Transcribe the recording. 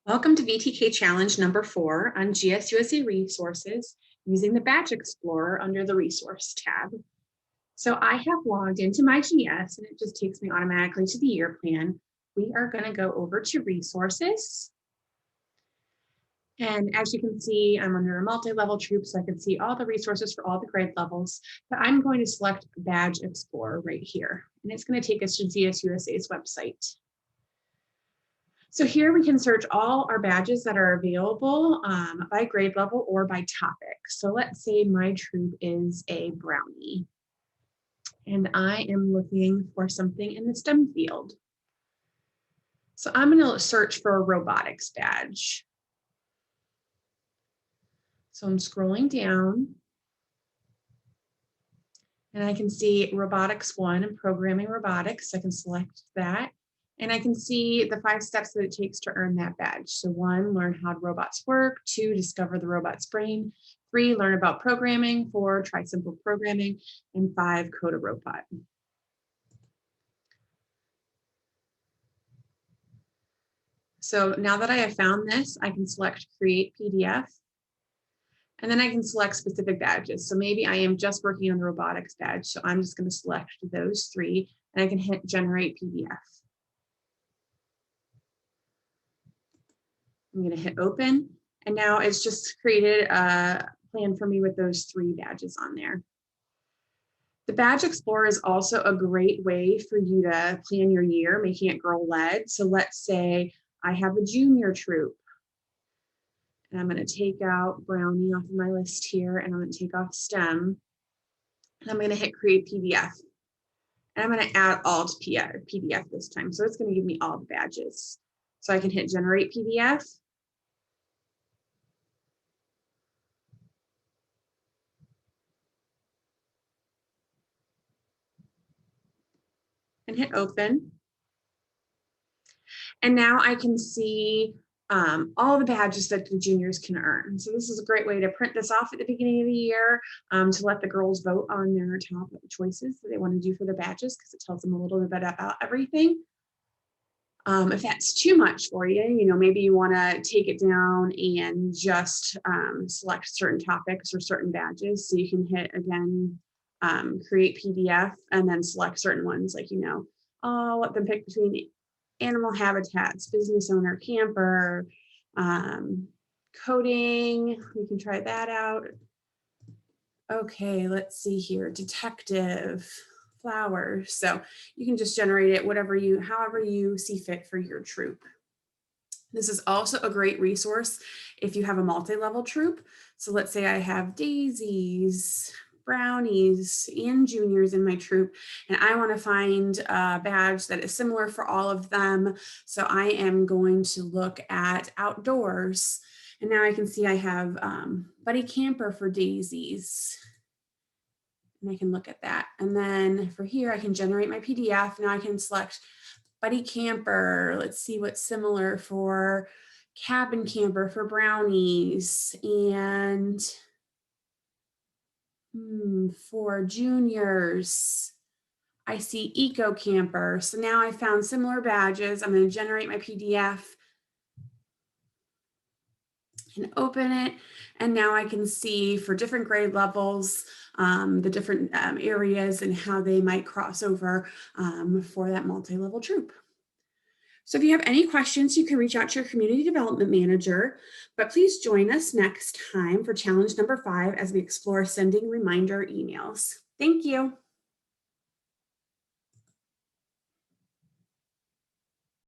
Welcome to VTK Challenge number 4 on GSUSA Resources using the Badge Explorer under the Resource tab. So I have logged into my GS and it just takes me automatically to the year plan. We are going to go over to Resources. And as you can see, I'm under a multi-level troop, so I can see all the resources for all the grade levels. But I'm going to select Badge Explorer right here. And it's going to take us to GSUSA's website. So here we can search all our badges that are available by grade level or by topic. So let's say my troop is a brownie and I am looking for something in the STEM field. So I'm going to search for a robotics badge. So I'm scrolling down and I can see robotics 1 and programming robotics. I can select that. And I can see the 5 steps that it takes to earn that badge. So 1, learn how robots work. 2, discover the robot's brain. 3, learn about programming. 4, try simple programming. And 5, code a robot. So now that I have found this, I can select create PDF. And then I can select specific badges. So maybe I am just working on the robotics badge. So I'm just going to select those 3 and I can hit generate PDF. I'm going to hit open, and now it's just created a plan for me with those 3 badges on there. The Badge Explorer is also a great way for you to plan your year, making it girl-led. So let's say I have a junior troop, and I'm going to take out Brownie off of my list here, and I'm going to take off STEM, and I'm going to hit create PDF. And I'm going to add all to PDF this time. So it's going to give me all the badges. So I can hit generate PDF. And hit open. And now I can see all the badges that the juniors can earn. So this is a great way to print this off at the beginning of the year to let the girls vote on their top choices that they want to do for the badges, because it tells them a little bit about everything. If that's too much for you, maybe you want to take it down and just select certain topics or certain badges. So you can hit again, create PDF, and then select certain ones, like, I'll let them pick between animal habitats, business owner, camper, coding. We can try that out. Okay, let's see here. Detective, flowers. So you can just generate it however you see fit for your troop. This is also a great resource if you have a multi-level troop. So let's say I have daisies, brownies, and juniors in my troop, and I want to find a badge that is similar for all of them. So I am going to look at outdoors, and now I can see I have buddy camper for daisies. And I can look at that. And then for here, I can generate my PDF. Now I can select buddy camper. Let's see what's similar for cabin camper for brownies, and for juniors, I see eco camper. So now I found similar badges. I'm going to generate my PDF and open it. And now I can see for different grade levels, the different areas and how they might cross over for that multi-level troop. So if you have any questions, you can reach out to your community development manager, but please join us next time for challenge number 5 as we explore sending reminder emails. Thank you.